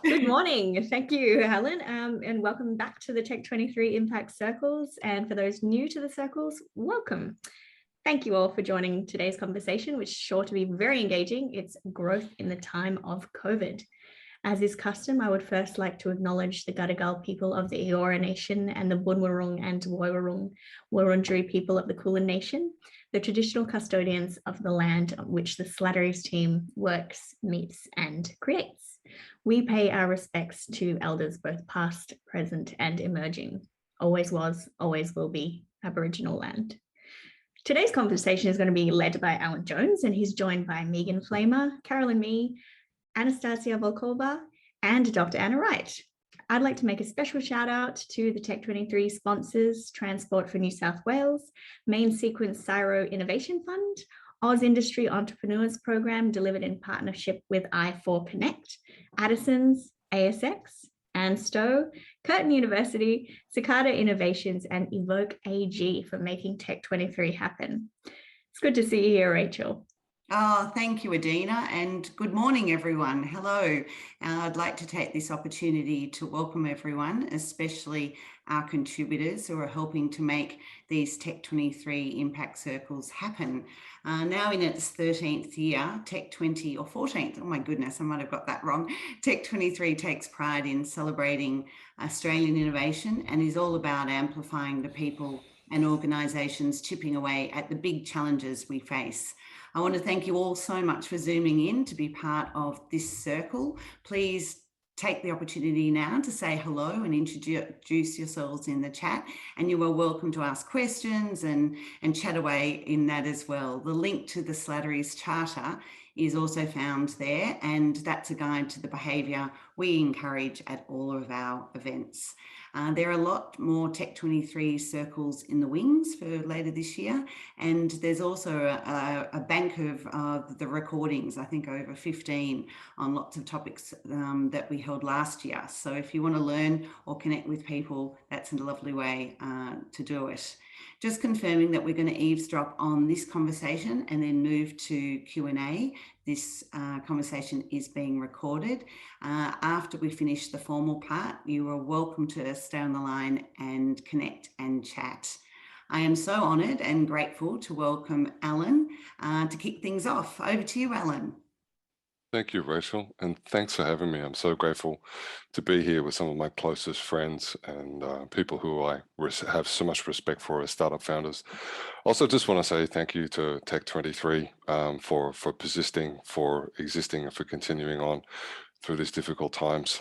Good morning. Thank you, Helen, and welcome back to the Tech23 Impact Circles. And for those new to the circles, welcome. Thank you all for joining today's conversation, which is sure to be very engaging. It's growth in the time of COVID. As is custom, I would first like to acknowledge the Gadigal people of the Eora Nation and the Bunwurrung and Woiwurrung Wurundjeri people of the Kulin Nation, the traditional custodians of the land on which the Slatterys team works, meets, and creates. We pay our respects to elders both past, present, and emerging. Always was, always will be Aboriginal land. Today's conversation is going to be led by Alan Jones, and he's joined by Megan Flamer, Carolyn Mee, Anastasia Volkova, and Dr. Anna Wright. I'd like to make a special shout out to the Tech23 sponsors, Transport for New South Wales, Main Sequence Cyro Innovation Fund, Oz Industry Entrepreneurs Program delivered in partnership with I4 Connect, Addison's, ASX, and Stowe, Curtin University, Cicada Innovations, and Evoke AG for making Tech23 happen. It's good to see you here, Rachel. Oh, thank you, Adina, and good morning, everyone. Hello. I'd like to take this opportunity to welcome everyone, especially our contributors who are helping to make these Tech23 Impact Circles happen. Now in its 13th year, Tech20 or 14th, oh my goodness, I might have got that wrong. Tech23 takes pride in celebrating Australian innovation and is all about amplifying the people and organisations chipping away at the big challenges we face. I want to thank you all so much for zooming in to be part of this circle. Please take the opportunity now to say hello and introduce yourselves in the chat, and you are welcome to ask questions and chat away in that as well. The link to the Slatterys Charter is also found there, and that's a guide to the behaviour we encourage at all of our events. There are a lot more Tech23 circles in the wings for later this year, and there's also a bank of the recordings, I think over 15 on lots of topics that we held last year. So if you want to learn or connect with people, that's a lovely way to do it. Just confirming that we're going to eavesdrop on this conversation and then move to Q&A. This conversation is being recorded. After we finish the formal part, you are welcome to stay on the line and connect and chat. I am so honoured and grateful to welcome Alan to kick things off. Over to you, Alan. Thank you, Rachel, and thanks for having me. I'm so grateful to be here with some of my closest friends and people who I have so much respect for as startup founders. Also, just want to say thank you to Tech23 for persisting, for existing, and for continuing on through these difficult times.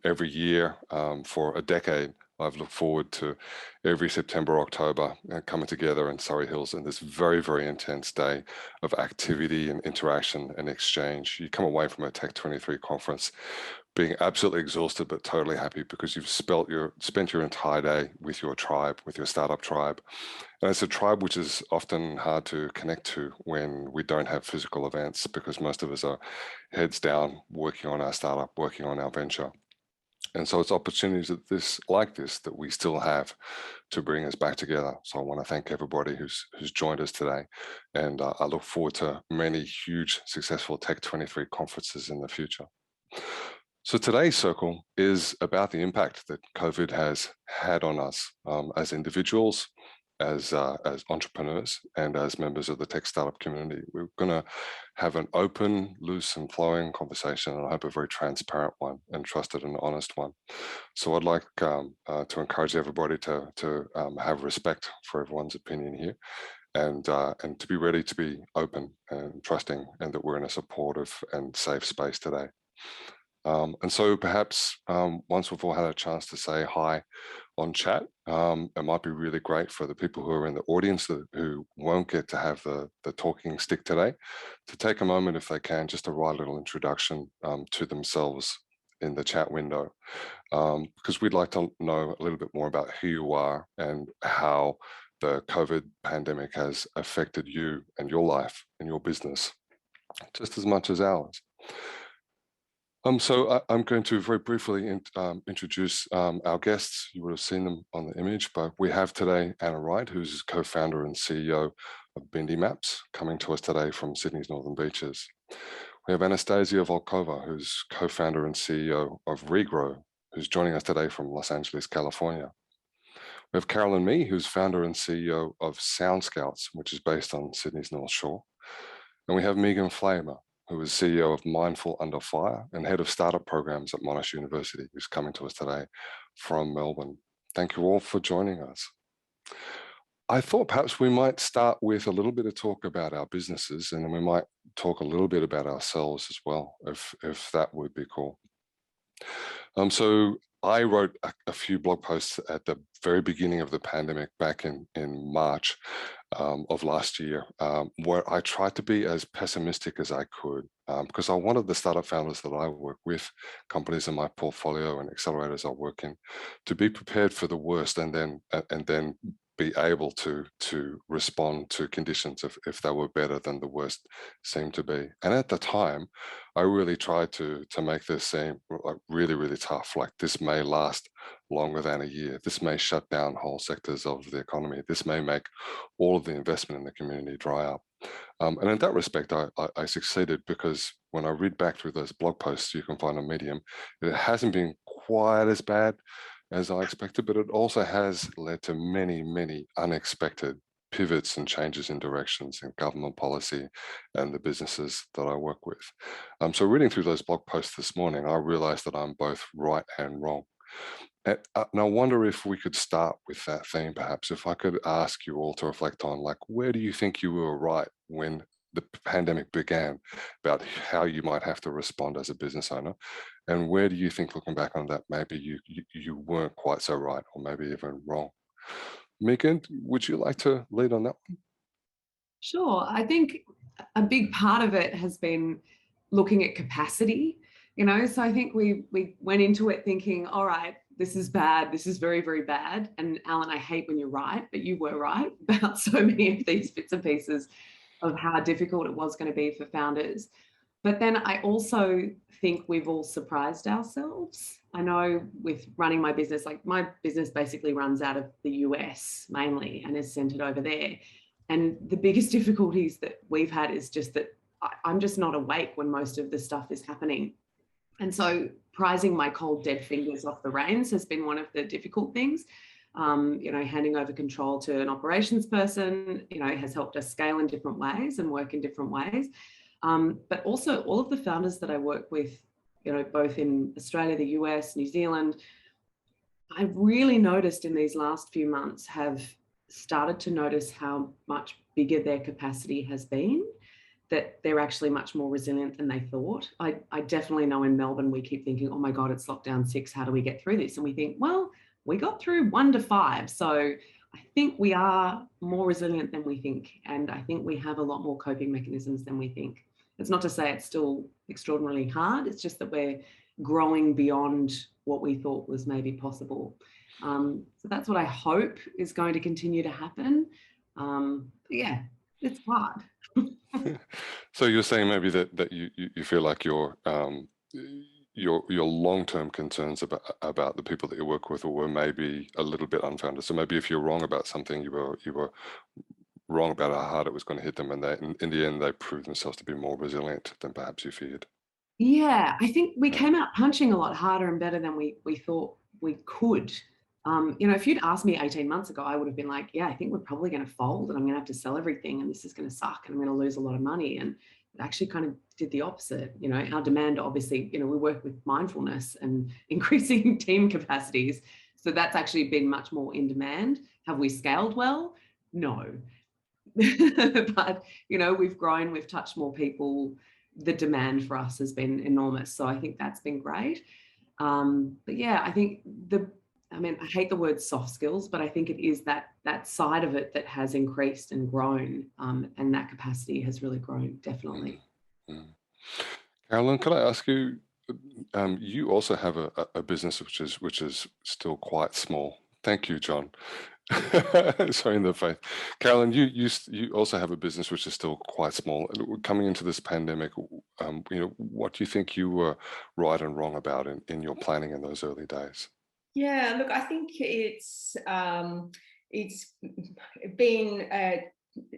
Every year for a decade, I've looked forward to every September, October coming together in Surrey Hills in this very, very intense day of activity and interaction and exchange. You come away from a Tech23 conference being absolutely exhausted, but totally happy because you've spent your entire day with your tribe, with your startup tribe. And it's a tribe which is often hard to connect to when we don't have physical events, because most of us are heads down, working on our startup, working on our venture. And so it's opportunities like this that we still have to bring us back together. So I want to thank everybody who's joined us today. And I look forward to many huge, successful Tech23 conferences in the future. So today's circle is about the impact that COVID has had on us as individuals, as entrepreneurs, and as members of the tech startup community. We're going to have an open, loose, and flowing conversation, and I hope a very transparent one and trusted and honest one. So I'd like to encourage everybody to have respect for everyone's opinion here, and to be ready to be open and trusting, and that we're in a supportive and safe space today. And so perhaps once we've all had a chance to say hi on chat, it might be really great for the people who are in the audience who won't get to have the talking stick today, to take a moment, if they can, just to write a little introduction to themselves in the chat window, because we'd like to know a little bit more about who you are and how the COVID pandemic has affected you and your life and your business just as much as ours. So I'm going to very briefly introduce our guests. You would have seen them on the image, but we have today Anna Wright, who's co-founder and CEO of BindiMaps, coming to us today from Sydney's Northern Beaches. We have Anastasia Volkova, who's co-founder and CEO of Regrow, who's joining us today from Los Angeles, California. We have Carolyn Mee, who's founder and CEO of Sound Scouts, which is based on Sydney's North Shore. And we have Megan Flamer, who is CEO of Mindful Under Fire and head of startup programs at Monash University, who's coming to us today from Melbourne. Thank you all for joining us. I thought perhaps we might start with a little bit of talk about our businesses, and then we might talk a little bit about ourselves as well, if that would be cool. So I wrote a few blog posts at the very beginning of the pandemic back in March of last year, where I tried to be as pessimistic as I could, because I wanted the startup founders that I work with, companies in my portfolio and accelerators I work in, to be prepared for the worst and then be able to respond to conditions if they were better than the worst seemed to be. And at the time, I really tried to make this seem like really, really tough. Like, this may last longer than a year. This may shut down whole sectors of the economy. This may make all of the investment in the community dry up. And in that respect, I succeeded, because when I read back through those blog posts you can find on Medium, it hasn't been quite as bad as I expected, but it also has led to many, many unexpected pivots and changes in directions in government policy and the businesses that I work with. So reading through those blog posts this morning, I realized that I'm both right and wrong. And I wonder if we could start with that theme, perhaps, if I could ask you all to reflect on, like, where do you think you were right when the pandemic began about how you might have to respond as a business owner? And where do you think, looking back on that, maybe you weren't quite so right, or maybe even wrong? Megan, would you like to lead on that one? Sure. I think a big part of it has been looking at capacity, so I think we went into it thinking, all right, this is bad. This is very, very bad. And Alan, I hate when you're right, but you were right about so many of these bits and pieces of how difficult it was going to be for founders. But then I also think we've all surprised ourselves. I know with running my business, like, my business basically runs out of the US mainly and is centered over there. And the biggest difficulties that we've had is just that I'm just not awake when most of the stuff is happening. And so prizing my cold, dead fingers off the reins has been one of the difficult things. Handing over control to an operations person, has helped us scale in different ways and work in different ways. But also all of the founders that I work with, both in Australia, the US, New Zealand, I've really noticed in these last few months have started to notice how much bigger their capacity has been, that they're actually much more resilient than they thought. I definitely know in Melbourne, we keep thinking, oh my God, it's lockdown 6, how do we get through this? And we think, well, we got through 1 to 5. So I think we are more resilient than we think. And I think we have a lot more coping mechanisms than we think. It's not to say it's still extraordinarily hard. It's just that we're growing beyond what we thought was maybe possible. So that's what I hope is going to continue to happen. Yeah, it's hard. So you're saying maybe that you feel like your long-term concerns about the people that you work with were maybe a little bit unfounded. So maybe if you're wrong about something, you were wrong about how hard it was going to hit them, and in the end they proved themselves to be more resilient than perhaps you feared. Yeah, I think we came out punching a lot harder and better than we thought we could. If you'd asked me 18 months ago, I would have been like, yeah, I think we're probably going to fold and I'm going to have to sell everything and this is going to suck and I'm going to lose a lot of money. And it actually kind of did the opposite. Our demand, obviously, we work with mindfulness and increasing team capacities. So that's actually been much more in demand. Have we scaled well? No. But, we've grown, we've touched more people. The demand for us has been enormous. So I think that's been great. But yeah, I think I hate the word soft skills, but I think it is that side of it that has increased and grown, and that capacity has really grown, definitely. Mm-hmm. Carolyn, can I ask you, you also have a business which is still quite small. Thank you, John. Sorry, in the faith. Carolyn, you also have a business which is still quite small. Coming into this pandemic, what do you think you were right and wrong about in your planning in those early days? Yeah, look, I think it's been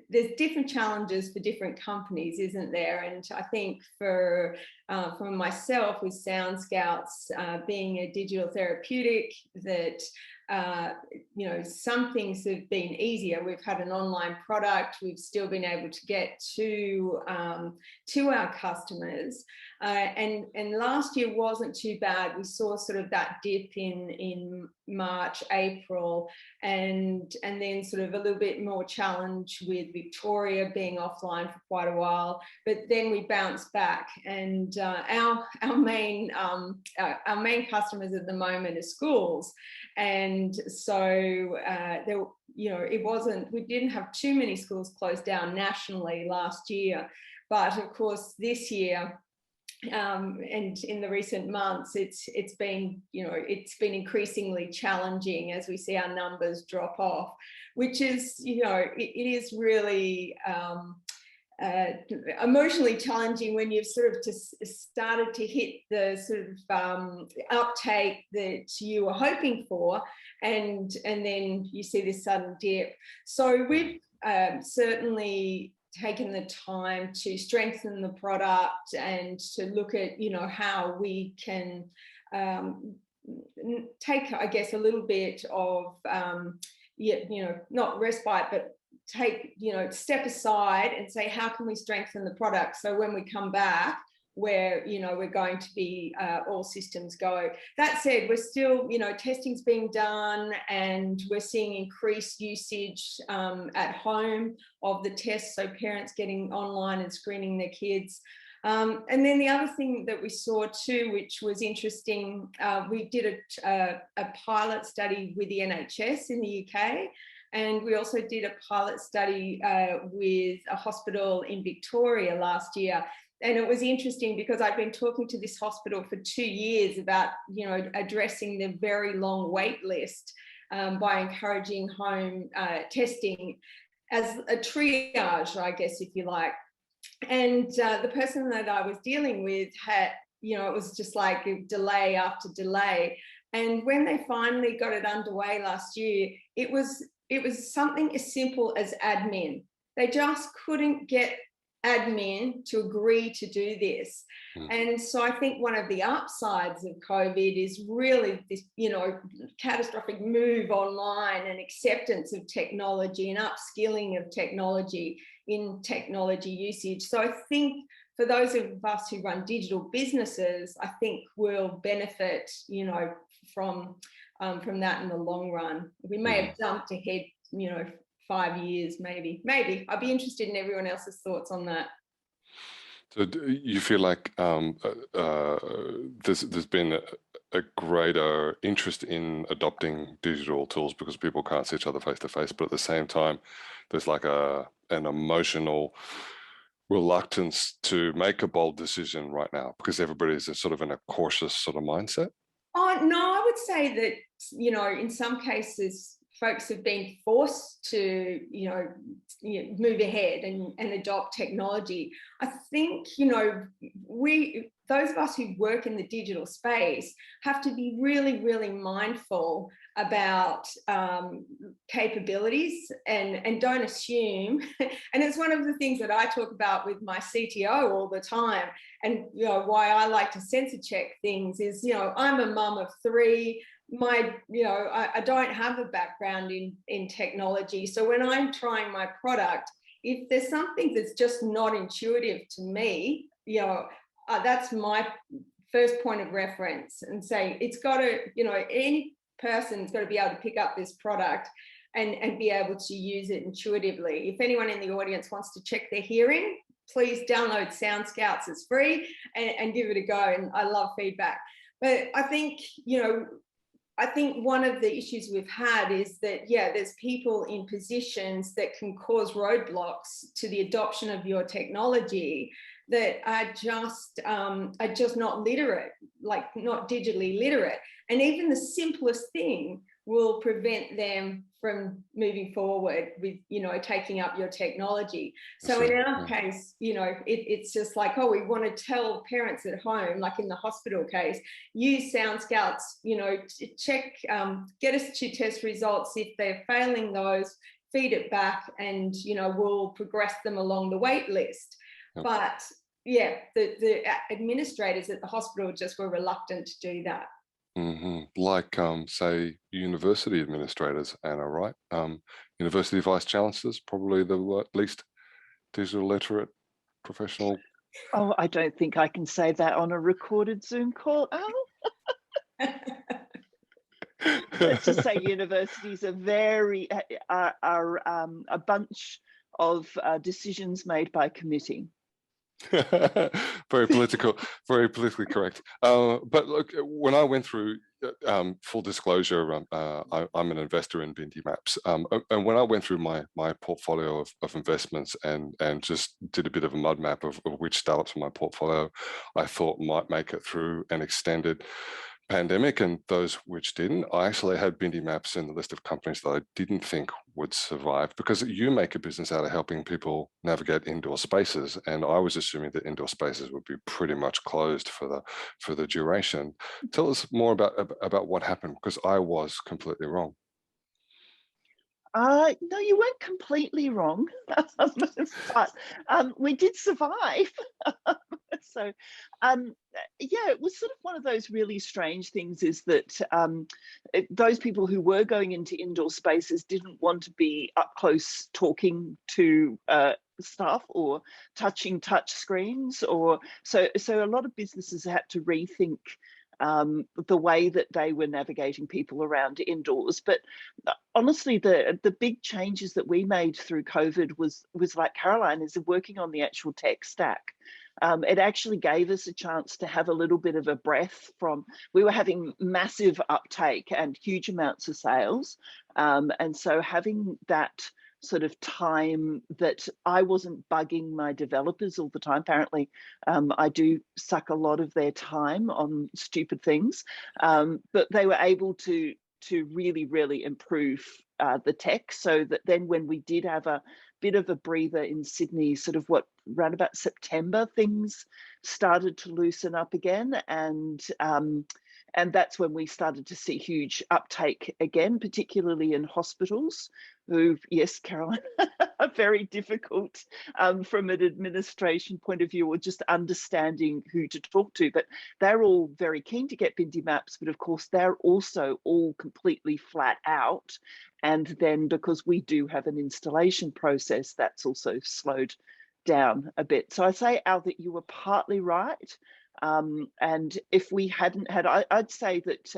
there's different challenges for different companies, isn't there? And I think for myself with Sound Scouts being a digital therapeutic, that you know, some things have been easier. We've had an online product. We've still been able to get to our customers. And last year wasn't too bad. We saw sort of that dip in March, April, and then sort of a little bit more challenge with Victoria being offline for quite a while. But then we bounced back, and our main customers at the moment are schools. And so there, you know, we didn't have too many schools closed down nationally last year, but of course this year and in the recent months, it's been increasingly challenging as we see our numbers drop off, which is, you know, it is really emotionally challenging when you've sort of just started to hit the sort of uptake that you were hoping for, and then you see this sudden dip. So we've certainly taken the time to strengthen the product and to look at, you know, how we can take, I guess, a little bit of you know, not respite, but take, you know, step aside and say, how can we strengthen the product so when we come back, where, you know, we're going to be all systems go. That said, we're still, you know, testing's being done, and we're seeing increased usage at home of the tests, so parents getting online and screening their kids. And then the other thing that we saw too, which was interesting, we did a pilot study with the NHS in the UK. And we also did a pilot study with a hospital in Victoria last year. And it was interesting because I'd been talking to this hospital for 2 years about, you know, addressing the very long wait list by encouraging home testing as a triage, I guess, if you like. And the person that I was dealing with had, you know, it was just like a delay after delay. And when they finally got it underway last year, it was something as simple as admin. They just couldn't get admin to agree to do this. And so I think one of the upsides of COVID is really this, you know, catastrophic move online and acceptance of technology and upskilling of technology in technology usage. So I think for those of us who run digital businesses, I think we'll benefit, you know, from that in the long run. We may have jumped ahead, you know, 5 years, maybe. I'd be interested in everyone else's thoughts on that. So do you feel like there's been a greater interest in adopting digital tools because people can't see each other face to face, but at the same time, there's like an emotional reluctance to make a bold decision right now because everybody's sort of in a cautious sort of mindset? Oh, no, I would say that, you know, in some cases, folks have been forced to, you know, move ahead and adopt technology. I think, you know, those of us who work in the digital space have to be really, really mindful about capabilities and don't assume. And it's one of the things that I talk about with my CTO all the time. And, you know, why I like to sensor check things is, you know, I'm a mum of 3. I don't have a background in technology. So when I'm trying my product, if there's something that's just not intuitive to me, you know, that's my first point of reference, and say it's got to, you know, any person's got to be able to pick up this product and be able to use it intuitively. If anyone in the audience wants to check their hearing, please download Sound Scouts. It's free, and give it a go. And I love feedback. But I think, you know, I think one of the issues we've had is that, yeah, there's people in positions that can cause roadblocks to the adoption of your technology that are just not literate, like not digitally literate. And even the simplest thing will prevent them from moving forward with, you know, taking up your technology. So in our case, you know, it's just like, oh, we want to tell parents at home, like in the hospital case, use Sound Scouts, you know, check, get us to test results. If they're failing those, feed it back, and we'll progress them along the wait list. Yep. But yeah, the administrators at the hospital just were reluctant to do that. Like, say, university administrators, Anna, right? University vice chancellors, probably the least digital literate professional. Oh, I don't think I can say that on a recorded Zoom call. Let's just say universities are a bunch of decisions made by committee. Very political, very politically correct. But look, when I went through, full disclosure, I'm an investor in BindiMaps, and when I went through my portfolio of investments and just did a bit of a mud map of which startups in my portfolio I thought might make it through an extended pandemic and those which didn't, I actually had BindiMaps in the list of companies that I didn't think would survive, because you make a business out of helping people navigate indoor spaces, and I was assuming that indoor spaces would be pretty much closed for the duration. Tell us more about what happened, because I was completely wrong. No, you weren't completely wrong, but we did survive. So, yeah, it was sort of one of those really strange things, is that those people who were going into indoor spaces didn't want to be up close talking to staff or touching touch screens, or so a lot of businesses had to rethink the way that they were navigating people around indoors. But honestly, the big changes that we made through COVID was like Caroline is working on the actual tech stack. It actually gave us a chance to have a little bit of a breath from, we were having massive uptake and huge amounts of sales. And so having that sort of time that I wasn't bugging my developers all the time. Apparently, I do suck a lot of their time on stupid things, but they were able to really, really improve the tech, so that then when we did have a bit of a breather in Sydney, sort of around about September, things started to loosen up again, and that's when we started to see huge uptake again, particularly in hospitals, who, yes, Caroline, are very difficult from an administration point of view, or just understanding who to talk to. But they're all very keen to get BindiMaps, but of course they're also all completely flat out. And then because we do have an installation process, that's also slowed down a bit. So I say, Al, that you were partly right. And if we hadn't had, I'd say that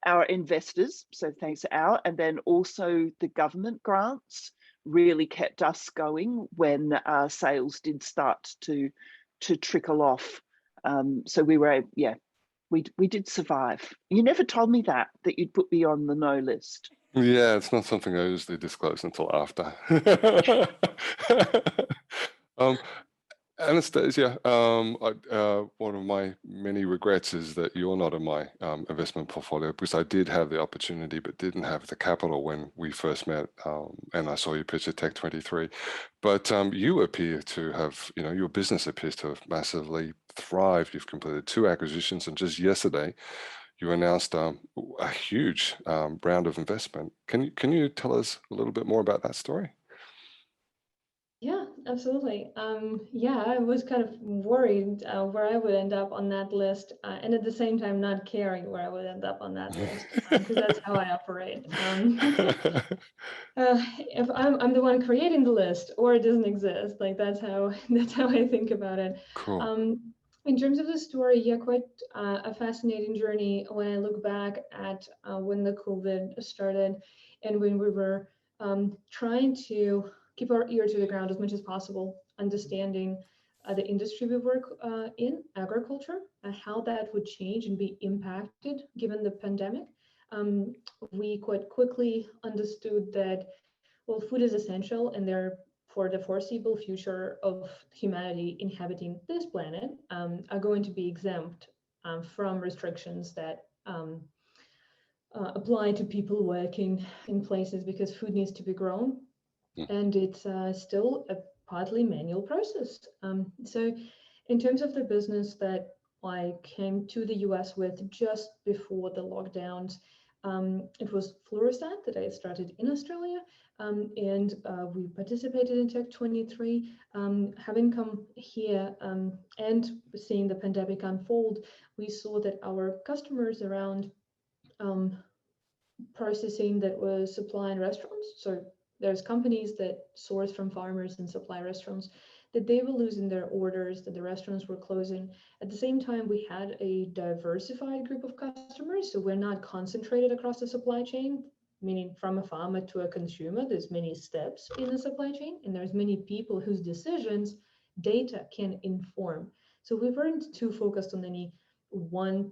our investors, so thanks to Al, and then also the government grants really kept us going when sales did start to trickle off. So we were, yeah, we did survive. You never told me that you'd put me on the no list. Yeah, it's not something I usually disclose until after. Anastasia, one of my many regrets is that you're not in my investment portfolio, because I did have the opportunity but didn't have the capital when we first met, and I saw you pitch at Tech23. But you appear to have, your business appears to have massively thrived. You've completed 2 acquisitions, and just yesterday you announced a huge round of investment. Can you tell us a little bit more about that story? Yeah, absolutely. Yeah, I was kind of worried where I would end up on that list, and at the same time not caring where I would end up on that list, because that's how I operate. If I'm the one creating the list, or it doesn't exist, like that's how I think about it. Cool. In terms of the story, yeah, quite a fascinating journey when I look back at when the COVID started, and when we were trying to keep our ear to the ground as much as possible, understanding the industry we work in, agriculture, and how that would change and be impacted given the pandemic. We quite quickly understood that, well, food is essential, and for the foreseeable future of humanity inhabiting this planet are going to be exempt from restrictions that apply to people working in places, because food needs to be grown. And it's still a partly manual process. So in terms of the business that I came to the US with just before the lockdowns, It was fluorostat that I started in Australia, and we participated in Tech23. Having come here and seeing the pandemic unfold, we saw that our customers around processing that was supplying restaurants, so there's companies that source from farmers and supply restaurants, that they were losing their orders, that the restaurants were closing. At the same time, we had a diversified group of customers, so we're not concentrated across the supply chain, meaning from a farmer to a consumer. There's many steps in the supply chain, and there's many people whose decisions data can inform. So we weren't too focused on any one.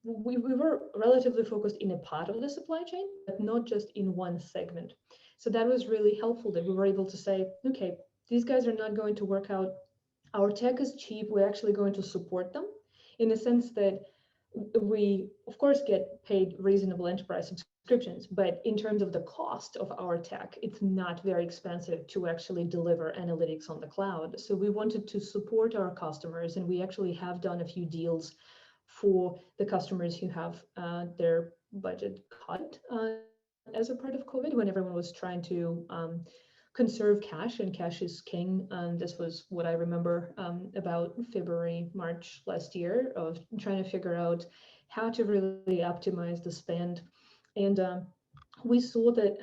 We were relatively focused in a part of the supply chain, but not just in one segment. So that was really helpful, that we were able to say, okay, these guys are not going to work out. Our tech is cheap. We're actually going to support them in the sense that we, of course, get paid reasonable enterprise subscriptions, but in terms of the cost of our tech, it's not very expensive to actually deliver analytics on the cloud. So we wanted to support our customers, and we actually have done a few deals for the customers who have their budget cut as a part of COVID, when everyone was trying to conserve cash, and cash is king. This was what I remember about February, March last year, of trying to figure out how to really optimize the spend. And we saw that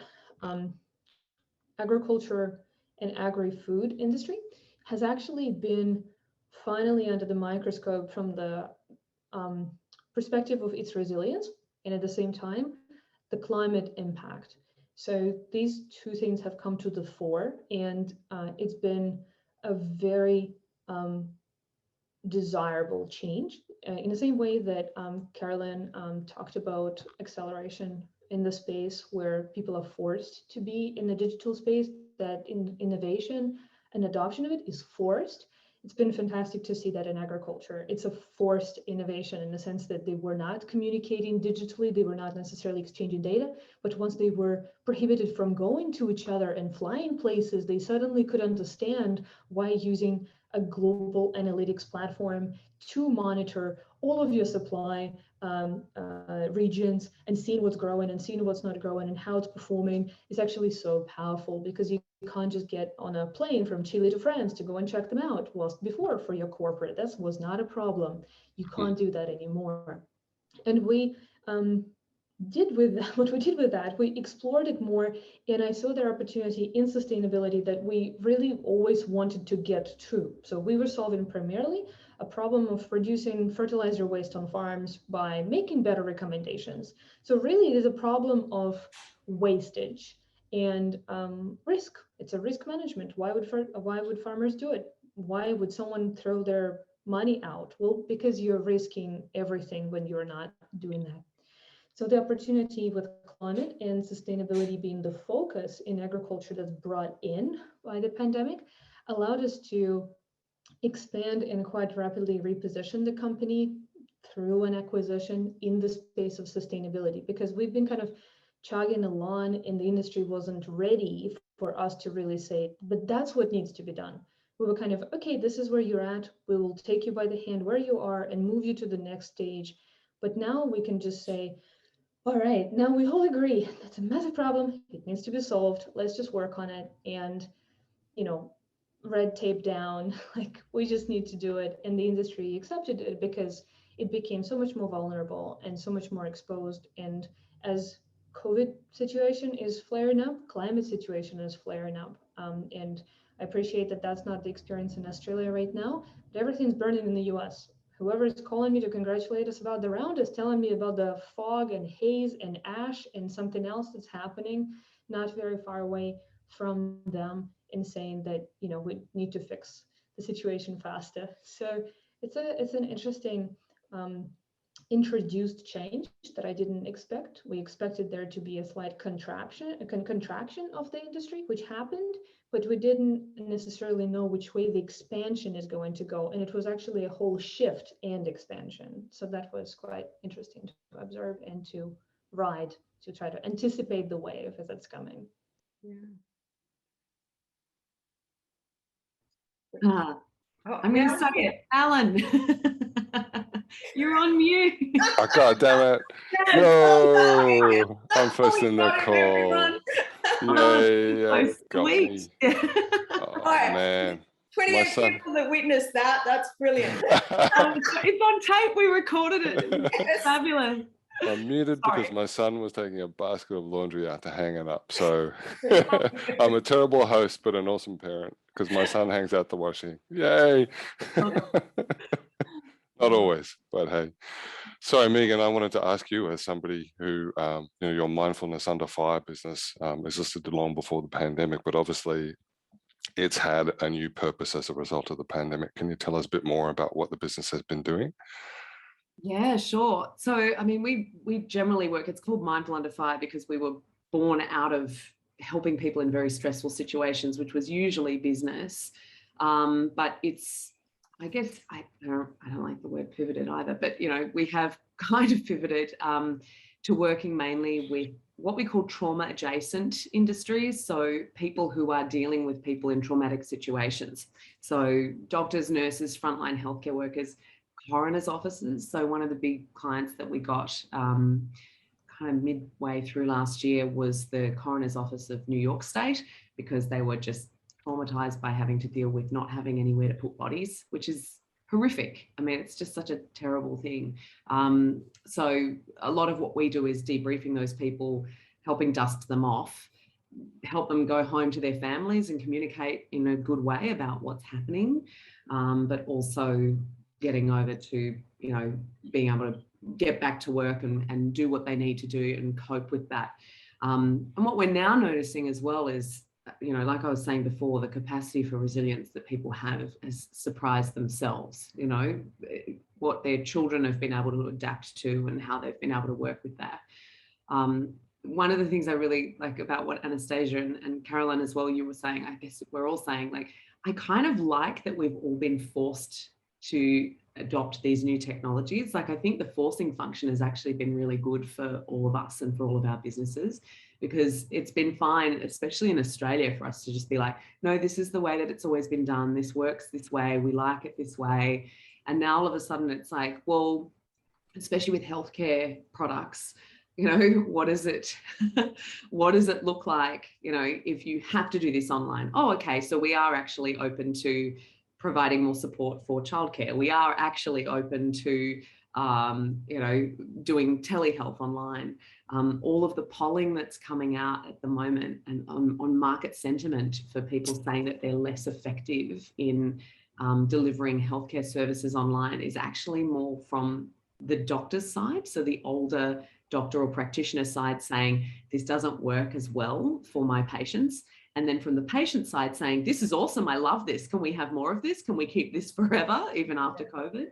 agriculture and agri-food industry has actually been finally under the microscope from the perspective of its resilience, and at the same time, the climate impact. So these two things have come to the fore, and it's been a very desirable change. In the same way that Carolyn talked about acceleration in the space where people are forced to be in the digital space, that innovation and adoption of it is forced. It's been fantastic to see that in agriculture. It's a forced innovation in the sense that they were not communicating digitally, they were not necessarily exchanging data, but once they were prohibited from going to each other and flying places, they suddenly could understand why using a global analytics platform to monitor all of your supply regions and seeing what's growing and seeing what's not growing and how it's performing is actually so powerful, because you can't just get on a plane from Chile to France to go and check them out. Whilst before, for your corporate, that was not a problem. You can't do that anymore. And we did with that, what we did with that, we explored it more, and I saw the opportunity in sustainability that we really always wanted to get to. So we were solving primarily a problem of reducing fertilizer waste on farms by making better recommendations. So really it is a problem of wastage and risk. It's a risk management. Why would farmers do it? Why would someone throw their money out? Well, because you're risking everything when you're not doing that. So the opportunity with climate and sustainability being the focus in agriculture that's brought in by the pandemic allowed us to expand and quite rapidly reposition the company through an acquisition in the space of sustainability, because we've been kind of chugging along and the industry wasn't ready for us to really say, but that's what needs to be done. We were kind of, okay, this is where you're at. We will take you by the hand where you are and move you to the next stage. But now we can just say, all right, now we all agree that's a massive problem. It needs to be solved. Let's just work on it. And, you know, red tape down, like we just need to do it. And the industry accepted it because it became so much more vulnerable and so much more exposed. And as COVID situation is flaring up, climate situation is flaring up. And I appreciate that that's not the experience in Australia right now, but everything's burning in the US. Whoever is calling me to congratulate us about the round is telling me about the fog and haze and ash and something else that's happening not very far away from them, and saying that, you know, we need to fix the situation faster. So it's an interesting introduced change that I didn't expect. We expected there to be a slight contraction of the industry, which happened, but we didn't necessarily know which way the expansion is going to go. And it was actually a whole shift and expansion. So that was quite interesting to observe and to ride, to try to anticipate the wave as it's coming. I'm going to say it, Alan. You're on mute. Oh, God damn it. No, I'm first in the call. Yay, got me. Oh, Right. man. 28 people that witnessed that. That's brilliant. It's on tape. We recorded it. It's Yes. fabulous. I'm muted Sorry. because my son was taking a basket of laundry out to hang it up. So I'm a terrible host, but an awesome parent because my son hangs out the washing. Yay. Not always, but hey. Sorry, Megan, I wanted to ask you, as somebody who, your mindfulness under fire business existed long before the pandemic, but obviously it's had a new purpose as a result of the pandemic. Can you tell us a bit more about what the business has been doing? Yeah, sure. So, I mean, we generally work, it's called Mindful Under Fire because we were born out of helping people in very stressful situations, which was usually business. But it's, I guess, I don't like the word pivoted either, but, we have kind of pivoted to working mainly with what we call trauma adjacent industries. So people who are dealing with people in traumatic situations. So doctors, nurses, frontline healthcare workers, coroner's offices. So one of the big clients that we got kind of midway through last year was the coroner's office of New York State, because they were just traumatized by having to deal with not having anywhere to put bodies, which is horrific. I mean, it's just such a terrible thing. So a lot of what we do is debriefing those people, helping dust them off, help them go home to their families and communicate in a good way about what's happening, but also getting over to, being able to get back to work and do what they need to do and cope with that. And what we're now noticing as well is, like I was saying before, the capacity for resilience that people have has surprised themselves, what their children have been able to adapt to and how they've been able to work with that. One of the things I really like about what Anastasia and Carolyn as well, you were saying, I guess we're all saying, like, I kind of like that we've all been forced to adopt these new technologies. Like, I think the forcing function has actually been really good for all of us and for all of our businesses, because it's been fine, especially in Australia, for us to just be like, no, this is the way that it's always been done. This works this way. We like it this way. And now all of a sudden it's like, well, especially with healthcare products, what is it? What does it look like, if you have to do this online? Oh, okay. So we are actually open to providing more support for childcare. We are actually open to, doing telehealth online. All of the polling that's coming out at the moment and on market sentiment for people saying that they're less effective in delivering healthcare services online is actually more from the doctor's side. So the older doctor or practitioner side saying, this doesn't work as well for my patients. And then from the patient side saying, this is awesome, I love this. Can we have more of this? Can we keep this forever, even after COVID?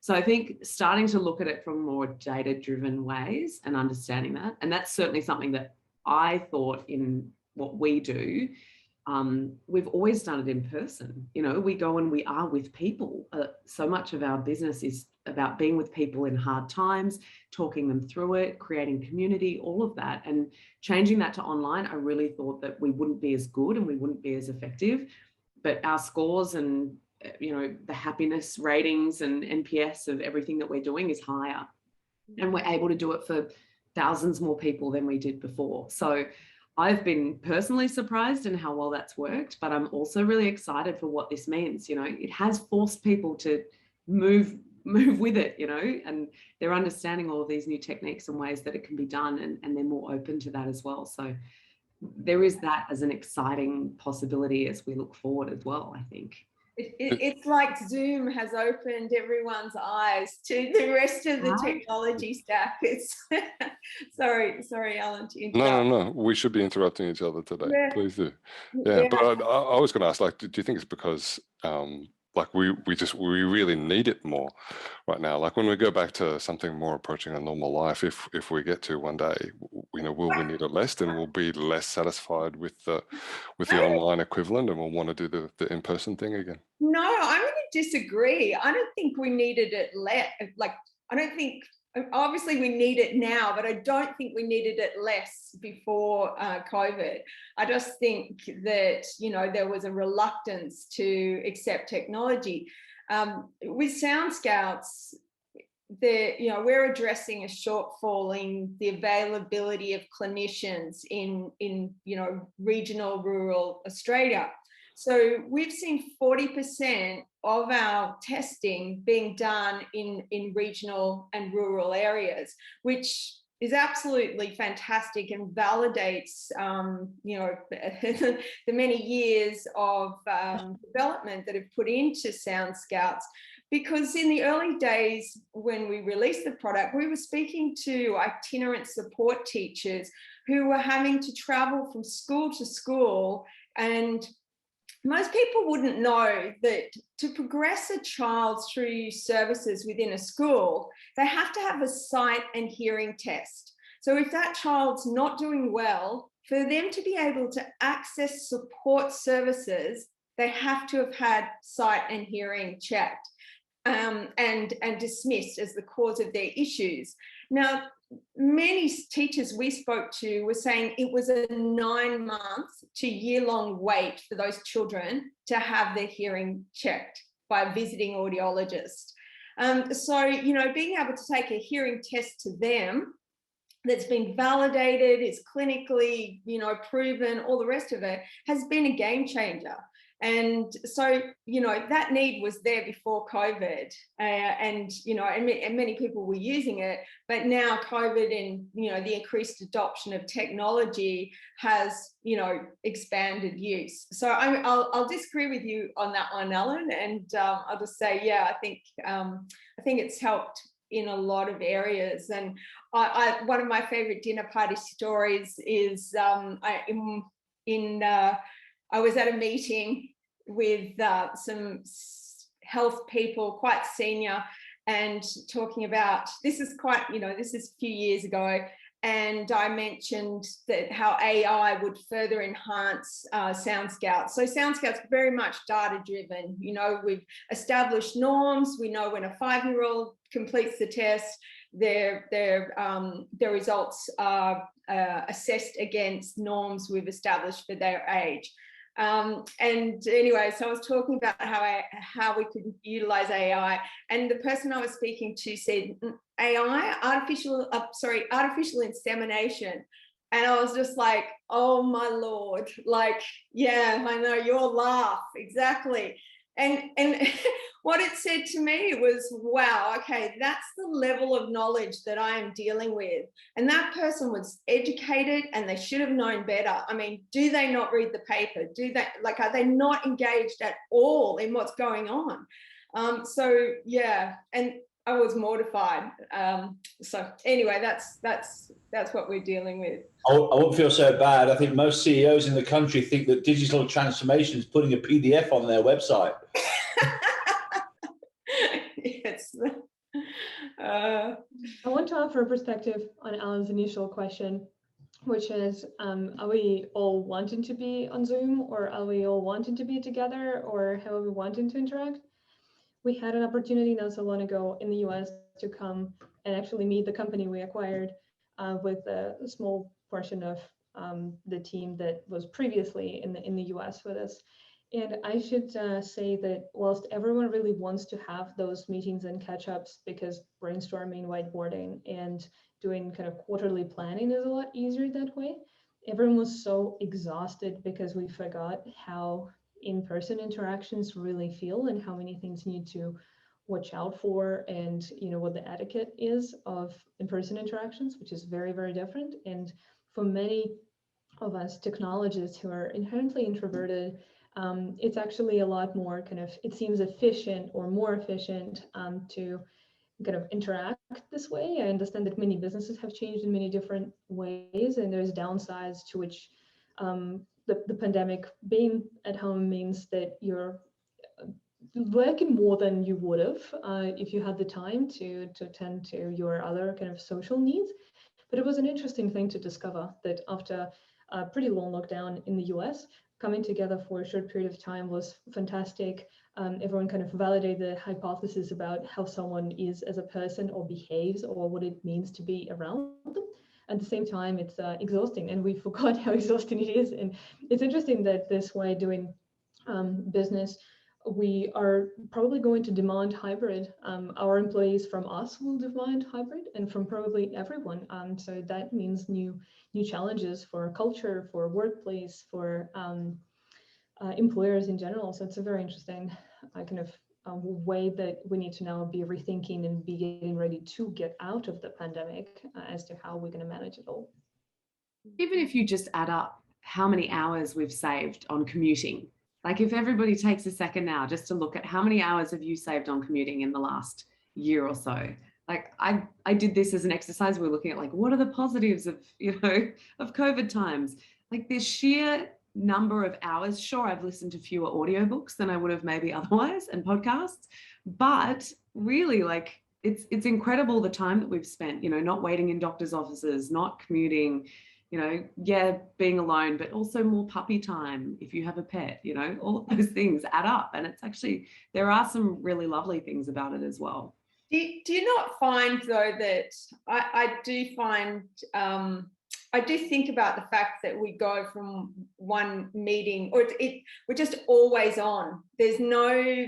So I think starting to look at it from more data-driven ways and understanding that. And that's certainly something that I thought in what we do. We've always done it in person. We go and we are with people. So much of our business is about being with people in hard times, talking them through it, creating community, all of that. And changing that to online, I really thought that we wouldn't be as good and we wouldn't be as effective. But our scores and, the happiness ratings and NPS of everything that we're doing is higher. And we're able to do it for thousands more people than we did before. So I've been personally surprised in how well that's worked, but I'm also really excited for what this means. It has forced people to move with it, and they're understanding all of these new techniques and ways that it can be done, and they're more open to that as well. So there is that as an exciting possibility as we look forward as well, I think. It's like Zoom has opened everyone's eyes to the rest of the technology stack. It's sorry, Alan, to interrupt. No. We should be interrupting each other today. Yeah. Please do. Yeah. But I was going to ask, like, do you think it's because we really need it more right now? Like, when we go back to something more approaching a normal life, if we get to one day, will we need it less, and we'll be less satisfied with the online equivalent, and we'll want to do the in-person thing again? No, I'm going to disagree. I don't think we needed it less. Like, I don't think, obviously we need it now, but I don't think we needed it less before COVID. I just think that, there was a reluctance to accept technology. With Sound Scouts, we're addressing a shortfall in the availability of clinicians in regional, rural Australia. So we've seen 40% of our testing being done in regional and rural areas, which is absolutely fantastic and validates, the many years of development that have put into Sound Scouts. Because in the early days when we released the product, we were speaking to itinerant support teachers who were having to travel from school to school, and most people wouldn't know that to progress a child through services within a school, they have to have a sight and hearing test. So if that child's not doing well, for them to be able to access support services, they have to have had sight and hearing checked and dismissed as the cause of their issues. Now, many teachers we spoke to were saying it was a 9-month to year-long wait for those children to have their hearing checked by a visiting audiologist. So, being able to take a hearing test to them that's been validated, is clinically, proven, all the rest of it, has been a game changer. And so, that need was there before COVID, and many people were using it, but now COVID and, the increased adoption of technology has, expanded use. So I'll disagree with you on that one, Alan, and I'll just say, yeah, I think it's helped in a lot of areas. And one of my favorite dinner party stories is I was at a meeting with some health people, quite senior, and talking about, this is a few years ago, and I mentioned that how AI would further enhance Sound Scouts. So Sound Scouts very much data driven. We've established norms. We know when a 5-year-old completes the test, their results are assessed against norms we've established for their age. And anyway, so I was talking about how we could utilize AI, and the person I was speaking to said AI, artificial insemination. And I was just like, oh my Lord, like, yeah, I know, your laugh, exactly. And what it said to me was, wow, okay, that's the level of knowledge that I am dealing with. And that person was educated and they should have known better. I mean, do they not read the paper? Are they not engaged at all in what's going on? So yeah, and I was mortified. So anyway, that's what we're dealing with. I won't feel so bad. I think most CEOs in the country think that digital transformation is putting a PDF on their website. Yes. I want to offer a perspective on Alan's initial question, which is, are we all wanting to be on Zoom, or are we all wanting to be together, or how are we wanting to interact? We had an opportunity not so long ago in the US to come and actually meet the company we acquired with a small portion of the team that was previously in the US with us. And I should say that whilst everyone really wants to have those meetings and catch-ups, because brainstorming, whiteboarding, and doing kind of quarterly planning is a lot easier that way, everyone was so exhausted because we forgot how in-person interactions really feel and how many things you need to watch out for, and what the etiquette is of in-person interactions, which is very, very different. And for many of us technologists who are inherently introverted, it's actually a lot more it seems efficient or more efficient to kind of interact this way. I understand that many businesses have changed in many different ways, and there's downsides to which the pandemic being at home means that you're working more than you would have if you had the time to attend to your other kind of social needs. But it was an interesting thing to discover that after a pretty long lockdown in the US, coming together for a short period of time was fantastic. Everyone kind of validated the hypothesis about how someone is as a person or behaves, or what it means to be around them. At the same time, it's exhausting, and we forgot how exhausting it is. And it's interesting that this way doing business we are probably going to demand hybrid. Our employees from us will demand hybrid, and from probably everyone. So that means new challenges for culture, for workplace, for employers in general. So it's a very interesting kind of way that we need to now be rethinking and be getting ready to get out of the pandemic as to how we're going to manage it all. Even if you just add up how many hours we've saved on commuting, like if everybody takes a second now just to look at how many hours have you saved on commuting in the last year or so. Like I did this as an exercise. We're looking at like, what are the positives of, of COVID times? Like this sheer number of hours. Sure, I've listened to fewer audiobooks than I would have maybe otherwise, and podcasts, but really like it's incredible the time that we've spent, not waiting in doctor's offices, not commuting, being alone, but also more puppy time if you have a pet, all of those things add up. And it's actually, there are some really lovely things about it as well. Do you not find though that I do find, I do think about the fact that we go from one meeting, or we're just always on. There's no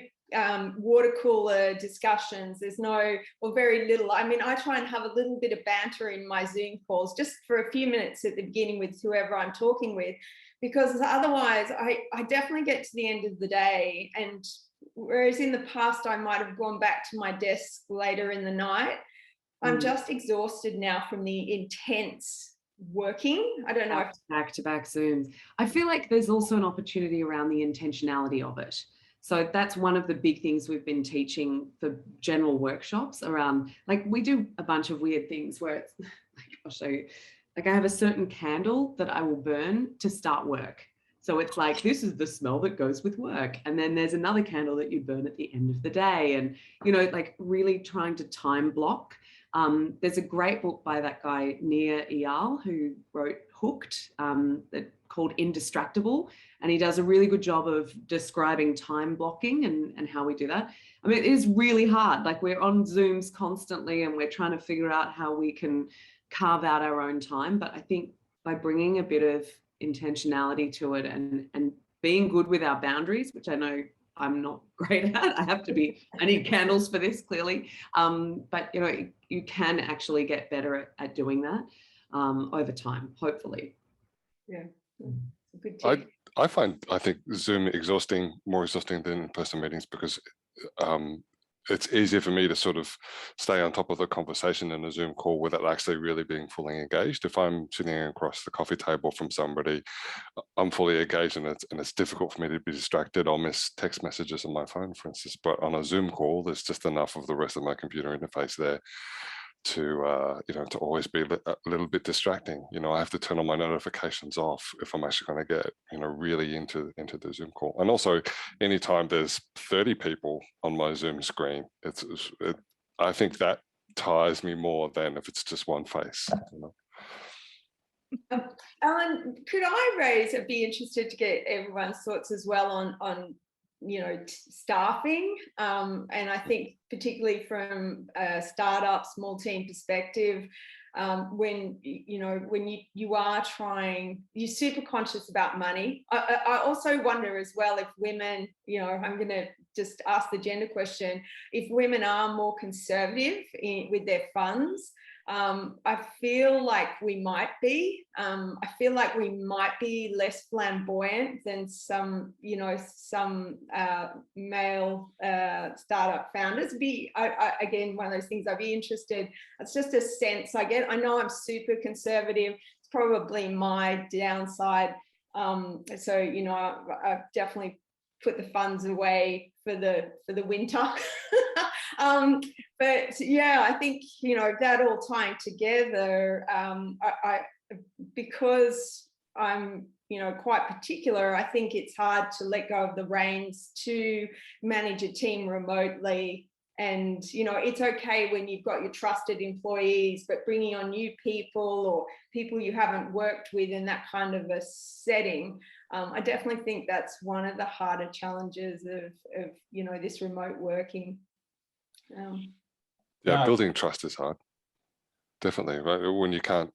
water cooler discussions. There's no, or very little. I mean, I try and have a little bit of banter in my Zoom calls, just for a few minutes at the beginning with whoever I'm talking with, because otherwise I definitely get to the end of the day, and whereas in the past I might have gone back to my desk later in the night, I'm just exhausted now from the intense working. I don't know if back-to-back Zooms. I feel like there's also an opportunity around the intentionality of it. So that's one of the big things we've been teaching for general workshops around, like we do a bunch of weird things where it's like, I'll show you, like I have a certain candle that I will burn to start work. So it's like, this is the smell that goes with work. And then there's another candle that you burn at the end of the day. And, like really trying to time block. There's a great book by that guy, Nir Eyal, who wrote Hooked, called Indistractable. And he does a really good job of describing time blocking and how we do that. I mean, it is really hard. Like we're on Zooms constantly and we're trying to figure out how we can carve out our own time. But I think by bringing a bit of intentionality to it and being good with our boundaries, which I know I'm not great at. I need candles for this, clearly. But you can actually get better at doing that over time, hopefully. Yeah, good tip. I think Zoom more exhausting than in-person meetings, because it's easier for me to sort of stay on top of the conversation in a Zoom call without actually really being fully engaged. If I'm sitting across the coffee table from somebody, I'm fully engaged, and it's difficult for me to be distracted. I'll miss text messages on my phone, for instance. But on a Zoom call, there's just enough of the rest of my computer interface there to to always be a little bit distracting. I have to turn all my notifications off if I'm actually going to get really into the Zoom call. And also, anytime there's 30 people on my Zoom screen, I think that tires me more than if it's just one face. Ellen, could I'd be interested to get everyone's thoughts as well on staffing, and I think particularly from a startup, small team perspective, when you are trying, you're super conscious about money. I also wonder as well if women, I'm going to just ask the gender question, if women are more conservative with their funds. I feel like we might be. I feel like we might be less flamboyant than some male startup founders. Again, one of those things I'd be interested. It's just a sense I get. I know I'm super conservative. It's probably my downside. So I've definitely put the funds away for the winter. But yeah, I think that all tying together, because I'm quite particular, I think it's hard to let go of the reins to manage a team remotely. And it's okay when you've got your trusted employees, but bringing on new people or people you haven't worked with in that kind of a setting, I definitely think that's one of the harder challenges of this remote working. Building trust is hard, definitely, right? When you can't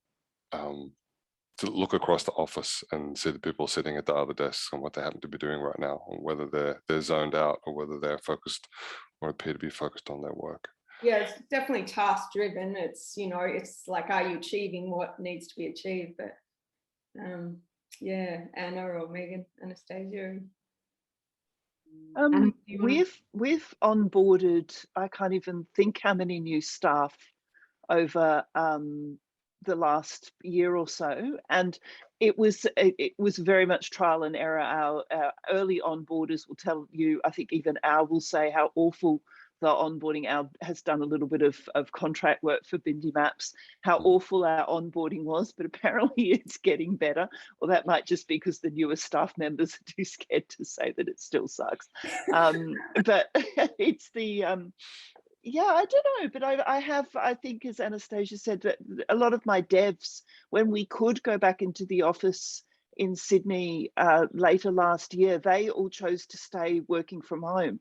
to look across the office and see the people sitting at the other desks and what they happen to be doing right now, and whether they're zoned out or whether they're focused or appear to be focused on their work. Yeah, it's definitely task driven. It's, you know, it's like, are you achieving what needs to be achieved? But yeah, Anna or Megan, Anastasia. We've onboarded, I can't even think how many new staff over the last year or so, and it was very much trial and error. Our early onboarders will tell you, I think even Al will say how awful the onboarding. Al has done a little bit of contract work for BindiMaps, how awful our onboarding was, but apparently it's getting better. Or that might just be because the newer staff members are too scared to say that it still sucks. But it's the yeah, I don't know, but I think, as Anastasia said, that a lot of my devs, when we could go back into the office in Sydney later last year, they all chose to stay working from home.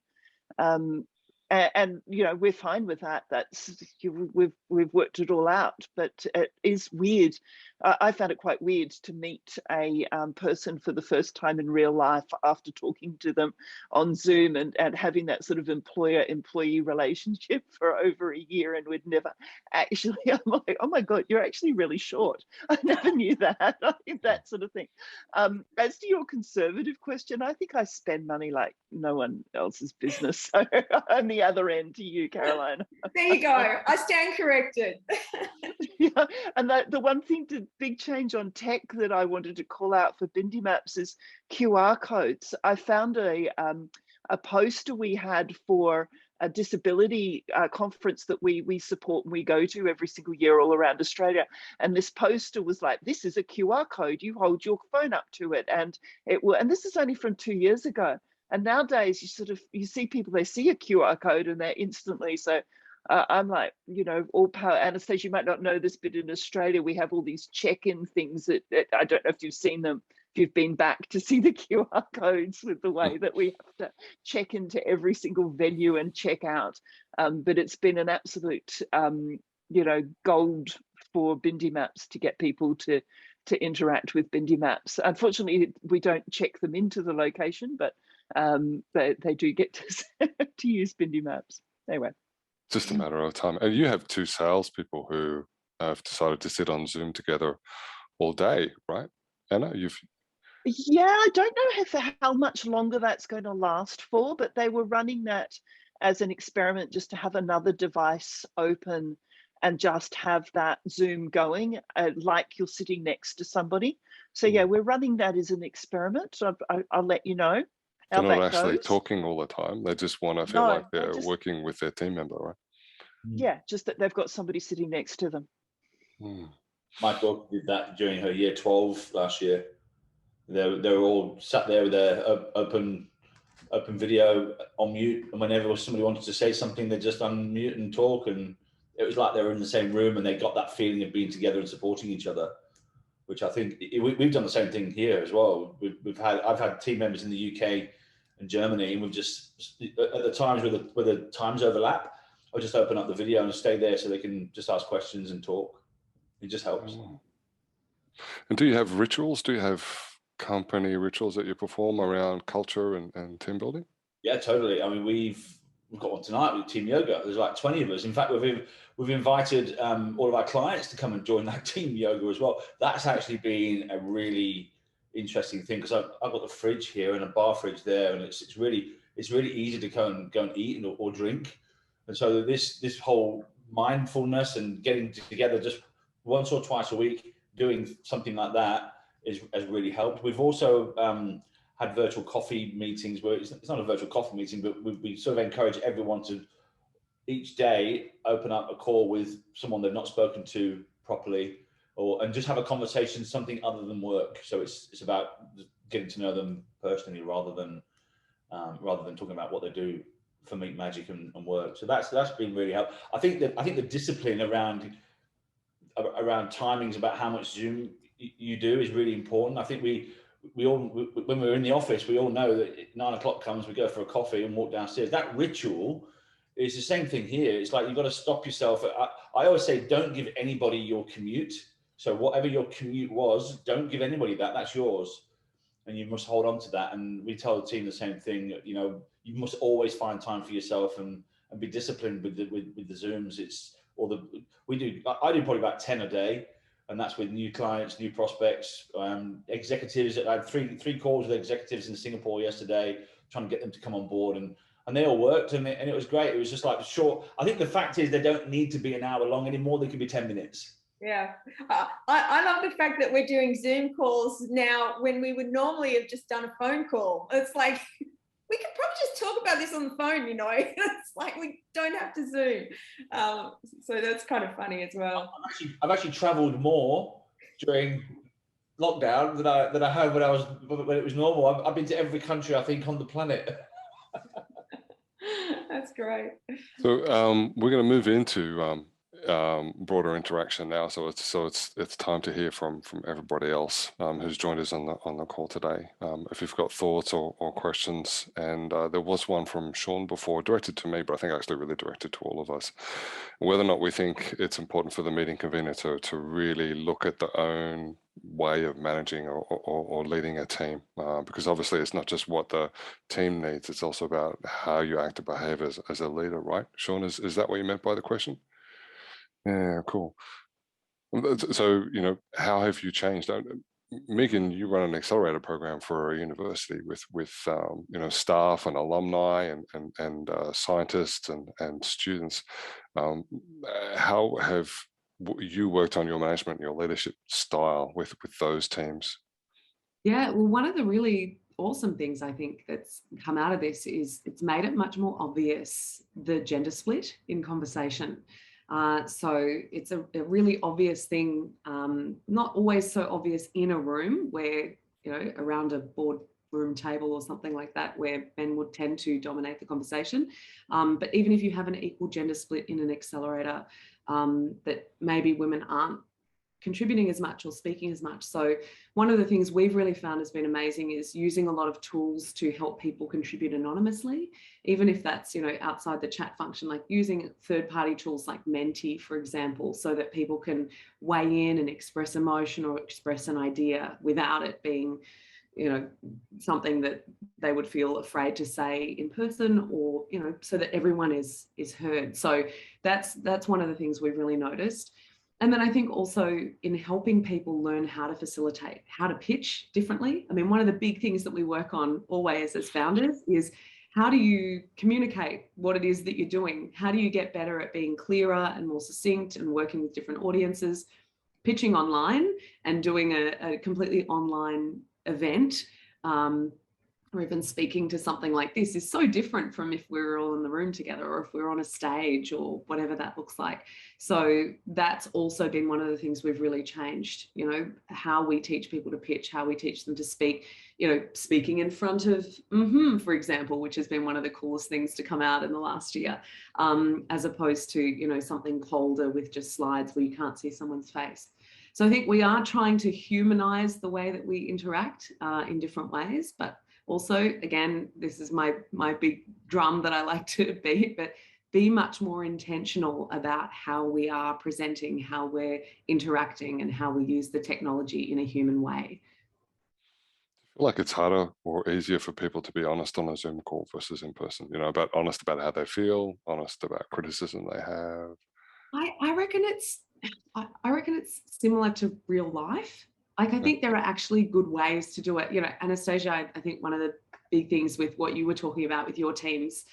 And you know, we're fine with that. That's we've worked it all out, but it is weird. I found it quite weird to meet a person for the first time in real life after talking to them on Zoom and having that sort of employer-employee relationship for over a year, and we'd never actually. I'm like, oh my God, you're actually really short. I never knew that. That sort of thing. As to your conservative question, I think I spend money like no one else's business. So I'm the other end to you, Caroline. There you go. I stand corrected. Yeah, and the one thing, the big change on tech that I wanted to call out for BindiMaps is QR codes. I found a poster we had for a disability conference that we support and we go to every single year all around Australia. And this poster was like, this is a QR code. You hold your phone up to it, and it will. And this is only from 2 years ago. And nowadays, you see people, they see a QR code and they're instantly so. I'm like, you know, all power. Anastasia, you might not know this, but in Australia, we have all these check-in things that I don't know if you've seen them, if you've been back to see the QR codes with the way that we have to check into every single venue and check out. But it's been an absolute, you know, gold for BindiMaps to get people to interact with BindiMaps. Unfortunately, we don't check them into the location, but they do get to use BindiMaps. Anyway. Just a matter of time. And you have two salespeople who have decided to sit on Zoom together all day, right? Anna, Yeah, I don't know how much longer that's going to last for, but they were running that as an experiment just to have another device open and just have that Zoom going like you're sitting next to somebody. So yeah, we're running that as an experiment. So I'll let you know. They're not actually talking all the time. They just want to feel like they're working with their team member, right? Yeah, just that they've got somebody sitting next to them. My daughter did that during her year 12 last year. They were all sat there with their open video on mute, and whenever somebody wanted to say something, they just unmute and talk, and it was like they were in the same room, and they got that feeling of being together and supporting each other, which I think we've done the same thing here as well. I've had team members in the UK and Germany, and we've just at the times where the times overlap, I'll just open up the video and stay there so they can just ask questions and talk. It just helps. And do you have rituals? Do you have company rituals that you perform around culture and team building? Yeah, totally. I mean, we've got one tonight with Team Yoga. There's like 20 of us. In fact, we've invited all of our clients to come and join that Team Yoga as well. That's actually been a really interesting thing, because I've got the fridge here and a bar fridge there, and it's really easy to go and eat or drink. And so this whole mindfulness and getting together just once or twice a week, doing something like that has really helped. We've also had virtual coffee meetings where it's not a virtual coffee meeting, but we sort of encourage everyone to each day open up a call with someone they've not spoken to properly, and just have a conversation, something other than work. So it's about getting to know them personally rather than talking about what they do for Meat Magic and work. So that's been really helpful. I think the discipline around timings about how much Zoom you do is really important. I think we all, when we're in the office, we all know that 9 o'clock comes, we go for a coffee and walk downstairs. That ritual is the same thing here. It's like you've got to stop yourself. I always say, don't give anybody your commute. So whatever your commute was, don't give anybody that. That's yours. And you must hold on to that. And we tell the team the same thing. You know, you must always find time for yourself and be disciplined with the Zooms. I do probably about 10 a day, and that's with new clients, new prospects, executives. I had three calls with executives in Singapore yesterday, trying to get them to come on board, and they all worked, and it was great. It was just like short. I think the fact is they don't need to be an hour long anymore. They could be 10 minutes. Yeah, I love the fact that we're doing Zoom calls now when we would normally have just done a phone call. It's like, we could probably just talk about this on the phone, you know. It's like we don't have to Zoom. So that's kind of funny as well. I've actually travelled more during lockdown than I have when it was normal. I've been to every country I think on the planet. That's great. So we're going to move into broader interaction now. So it's time to hear from everybody else who's joined us on the call today. If you've got thoughts or questions, and there was one from Sean before, directed to me, but I think actually really directed to all of us, whether or not we think it's important for the meeting convener to really look at their own way of managing or leading a team, because obviously it's not just what the team needs, it's also about how you act and behave as a leader, right? Sean, is that what you meant by the question? Yeah, cool. So, you know, how have you changed? Megan, you run an accelerator program for a university with you know, staff and alumni and scientists and students. How have you worked on your management, your leadership style with those teams? Yeah, well, one of the really awesome things I think that's come out of this is it's made it much more obvious, the gender split in conversation. So it's a really obvious thing, not always so obvious in a room where, you know, around a boardroom table or something like that, where men would tend to dominate the conversation. But even if you have an equal gender split in an accelerator, that maybe women aren't contributing as much or speaking as much. So one of the things we've really found has been amazing is using a lot of tools to help people contribute anonymously, even if that's, you know, outside the chat function, like using third-party tools like Menti, for example, so that people can weigh in and express emotion or express an idea without it being, you know, something that they would feel afraid to say in person, or, you know, so that everyone is heard. So that's one of the things we've really noticed. And then I think also in helping people learn how to facilitate, how to pitch differently. I mean, one of the big things that we work on always as founders is how do you communicate what it is that you're doing? How do you get better at being clearer and more succinct and working with different audiences? Pitching online and doing a completely online event, or even speaking to something like this is so different from if we were all in the room together or if we were on a stage or whatever that looks like. So that's also been one of the things we've really changed, you know, how we teach people to pitch, how we teach them to speak, you know, speaking in front of, for example, which has been one of the coolest things to come out in the last year, as opposed to, you know, something colder with just slides where you can't see someone's face. So I think we are trying to humanize the way that we interact in different ways, but also, again, this is my big drum that I like to beat, but be much more intentional about how we are presenting, how we're interacting, and how we use the technology in a human way. I feel like it's harder or easier for people to be honest on a Zoom call versus in person, you know, honest about how they feel, honest about criticism they have. I reckon it's similar to real life. Like, I think there are actually good ways to do it. You know, Anastasia, I think one of the big things with what you were talking about with your teams,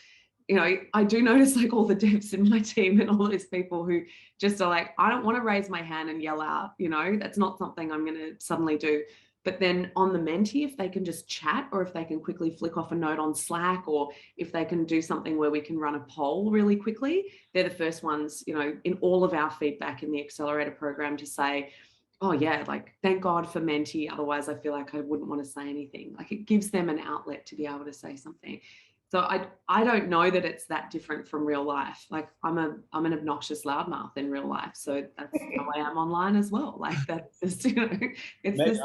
you know, I do notice like all the devs in my team and all these people who just are like, I don't want to raise my hand and yell out, you know, that's not something I'm going to suddenly do. But then on the Menti, if they can just chat, or if they can quickly flick off a note on Slack, or if they can do something where we can run a poll really quickly, they're the first ones, you know, in all of our feedback in the accelerator program to say, oh yeah, like, thank God for Menti. Otherwise I feel like I wouldn't want to say anything. Like, it gives them an outlet to be able to say something. So I don't know that it's that different from real life. Like, I'm an obnoxious loudmouth in real life. So that's how I am online as well. Like, that's just, you know, it's Maybe, this.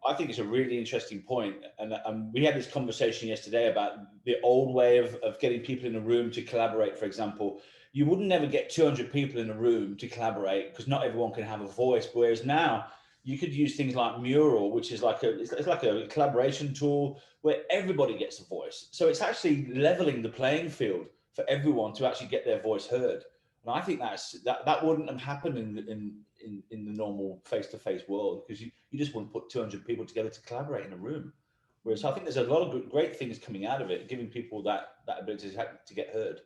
I think it's a really interesting point. And we had this conversation yesterday about the old way of getting people in a room to collaborate, for example. you wouldn't never get 200 people in a room to collaborate because not everyone can have a voice. Whereas now you could use things like Mural, which is like it's like a collaboration tool where everybody gets a voice. So it's actually leveling the playing field for everyone to actually get their voice heard. And I think that wouldn't have happened in the normal face-to-face world, because you just wouldn't put 200 people together to collaborate in a room. Whereas I think there's a lot of great things coming out of it, giving people that ability to get heard.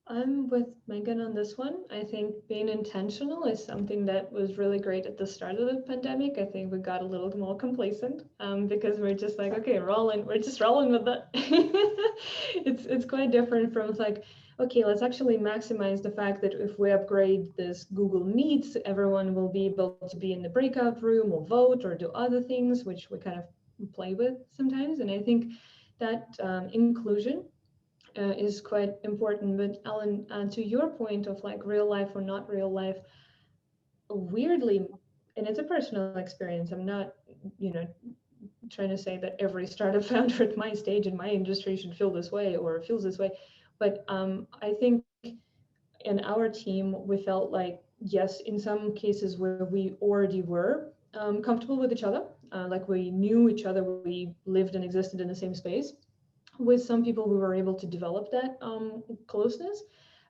I'm with Megan on this one. I think being intentional is something that was really great at the start of the pandemic. I think we got a little more complacent because we're just like, okay, we're just rolling with it. It's quite different from like, okay, let's actually maximize the fact that if we upgrade this Google Meets, everyone will be able to be in the breakout room or vote or do other things, which we kind of play with sometimes. And I think that inclusion is quite important. But Alan, to your point of like real life or not real life, weirdly, and it's a personal experience, I'm not, trying to say that every startup founder at my stage in my industry should feel this way or feels this way. But I think in our team, we felt like, yes, in some cases where we already were comfortable with each other, like we knew each other, we lived and existed in the same space. With some people, we were able to develop that closeness.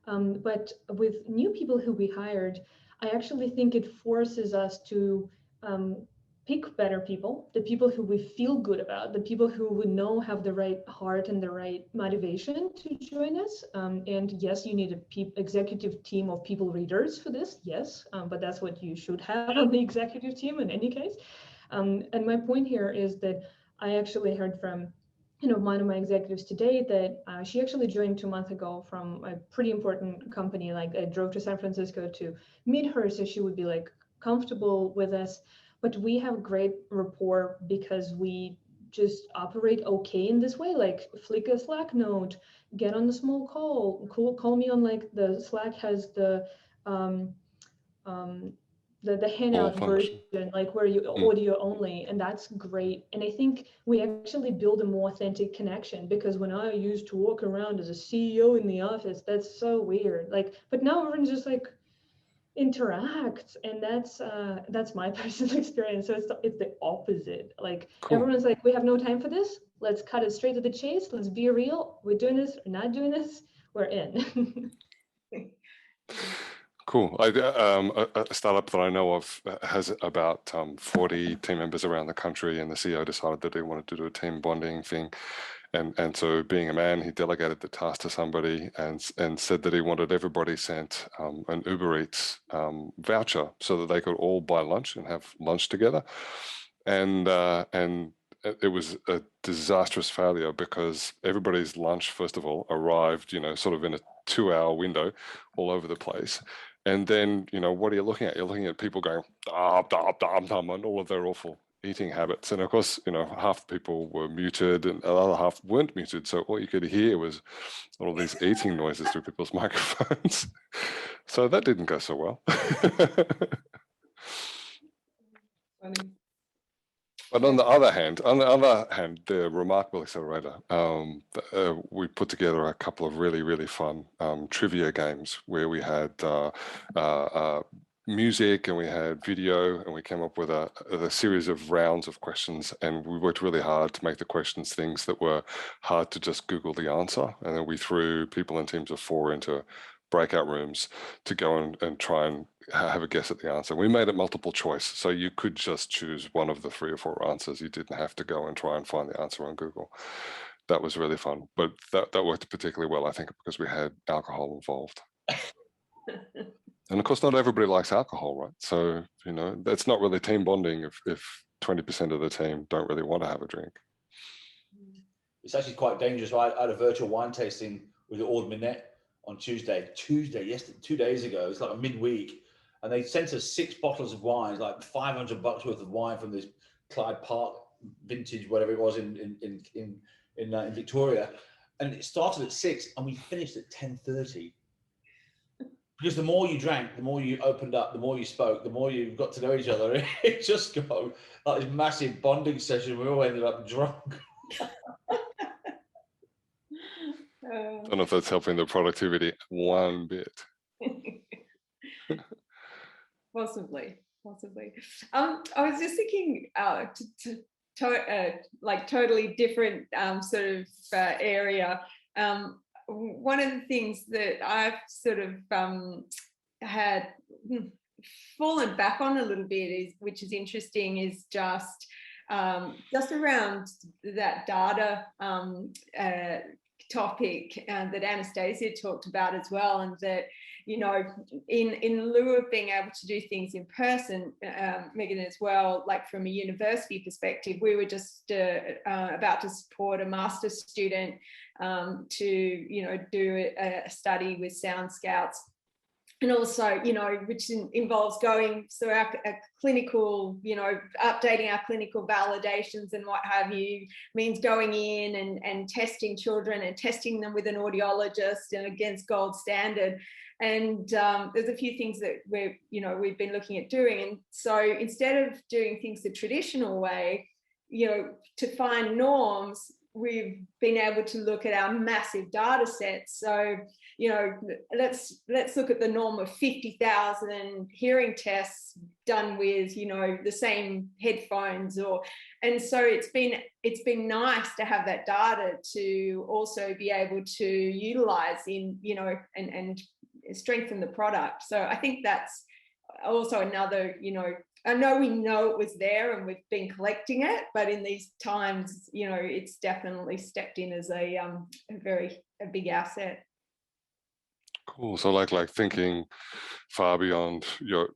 But with new people who we hired, I actually think it forces us to pick better people, the people who we feel good about, the people who we know have the right heart and the right motivation to join us. And yes, you need an executive team of people readers for this, yes, but that's what you should have on the executive team in any case. And my point here is that I actually heard from one of my executives today that she actually joined 2 months ago from a pretty important company. Like I drove to San Francisco to meet her so she would be like comfortable with us. But we have great rapport because we just operate okay in this way. Like flick a Slack note, get on the small call, call me on like the Slack has the handout version, like where you audio only, and that's great. And I think we actually build a more authentic connection, because when I used to walk around as a CEO in the office, that's so weird. Like, but now everyone just like interacts, and that's my personal experience. So it's the opposite. Like everyone's like, we have no time for this. Let's cut it straight to the chase. Let's be real. We're doing this or not doing this. We're in. Cool. A startup that I know of has about 40 team members around the country, and the CEO decided that they wanted to do a team bonding thing. And so being a man, he delegated the task to somebody and said that he wanted everybody sent an Uber Eats voucher so that they could all buy lunch and have lunch together. And it was a disastrous failure, because everybody's lunch, first of all, arrived, sort of in a 2-hour window all over the place. And then, what are you looking at? You're looking at people going, and all of their awful eating habits. And of course, half the people were muted and the other half weren't muted. So all you could hear was all of these eating noises through people's microphones. So that didn't go so well. Funny. But on the other hand, the Remarkable Accelerator, we put together a couple of really, really fun trivia games where we had music and we had video, and we came up with a series of rounds of questions, and we worked really hard to make the questions things that were hard to just Google the answer. And then we threw people in teams of 4 into breakout rooms to go and try and have a guess at the answer. We made it multiple choice, so you could just choose one of the 3 or 4 answers. You didn't have to go and try and find the answer on Google. That was really fun, but that worked particularly well, I think, because we had alcohol involved. And of course, not everybody likes alcohol, right? So, that's not really team bonding if 20% of the team don't really want to have a drink. It's actually quite dangerous. I had a virtual wine tasting with the Ord Minet on Tuesday, yesterday, 2 days ago. It's like a midweek, and they sent us 6 bottles of wine, like $500 worth of wine from this Clyde Park vintage, whatever it was in Victoria. And it started at 6 and we finished at 10:30. Because the more you drank, the more you opened up, the more you spoke, the more you got to know each other. It just got like this massive bonding session. We all ended up drunk. don't know if that's helping the productivity one bit. Possibly. I was just thinking like totally different sort of area. One of the things that I've sort of had fallen back on a little bit which is interesting, is just around that data topic that Anastasia talked about as well, and that, you know, in lieu of being able to do things in person, Megan, as well, like from a university perspective, we were just about to support a master's student to, you know, do a study with Sound Scouts. And also, you know, which involves going, so our clinical, you know, updating our clinical validations and what have you, means going in and testing children and testing them with an audiologist and against gold standard. And there's a few things that we've been looking at doing. And so instead of doing things the traditional way, you know, to find norms, we've been able to look at our massive data sets. So, you know, let's look at the norm of 50,000 hearing tests done with, you know, the same headphones, and so it's been nice to have that data to also be able to utilize in, you know, and strengthen the product. So I think that's also another, you know, I know we know it was there and we've been collecting it, but in these times, you know, it's definitely stepped in as a big asset. Cool. So like thinking far beyond your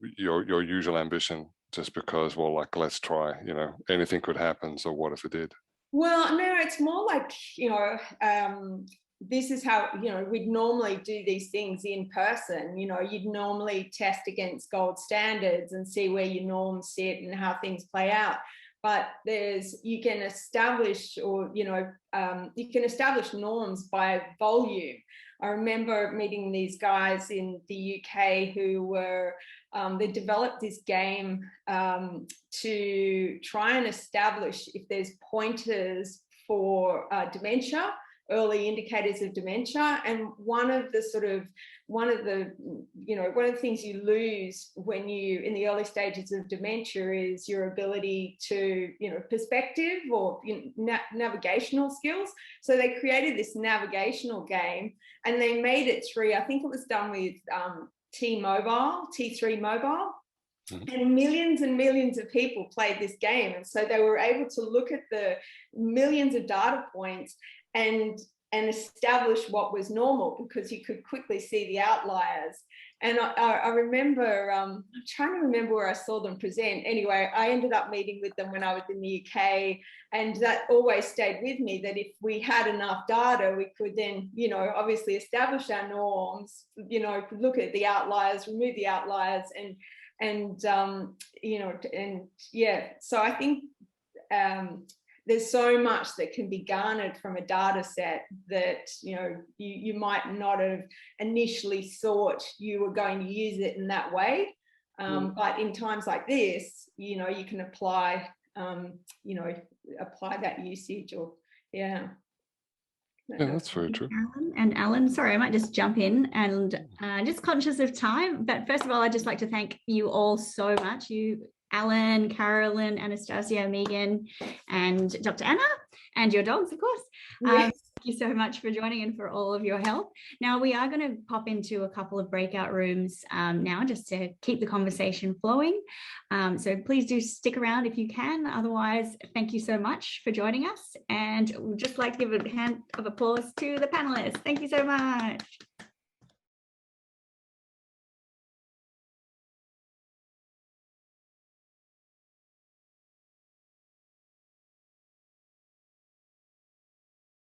usual ambition, just because, well, like, let's try, you know, anything could happen. So what if it did? Well, no, it's more like, you know, this is how, you know, we'd normally do these things in person. You know, you'd normally test against gold standards and see where your norms sit and how things play out. But you can establish norms by volume. I remember meeting these guys in the UK who were, they developed this game to try and establish if there's pointers for dementia, early indicators of dementia. And one of the things you lose when you in the early stages of dementia is your ability to, you know, perspective or, you know, navigational skills. So they created this navigational game and they made it through, I think it was done with T3 Mobile. And millions of people played this game. And so they were able to look at the millions of data points and establish what was normal, because you could quickly see the outliers. And I remember, I'm trying to remember where I saw them present. Anyway, I ended up meeting with them when I was in the UK, and that always stayed with me, that if we had enough data, we could then, you know, obviously establish our norms, you know, look at the outliers, remove the outliers, and you know, and yeah, so I think there's so much that can be garnered from a data set that, you know, you might not have initially thought you were going to use it in that way. But in times like this, you know, you can apply that usage, or, yeah. Yeah, that's very true. Alan, sorry, I might just jump in, and just conscious of time, but first of all, I'd just like to thank you all so much. You, Alan, Carolyn, Anastasia, Megan, and Dr. Anna, and your dogs, of course. Yes. Thank you so much for joining and for all of your help. Now, we are going to pop into a couple of breakout rooms now, just to keep the conversation flowing. So please do stick around if you can. Otherwise, thank you so much for joining us. And we'd just like to give a hand of applause to the panelists. Thank you so much.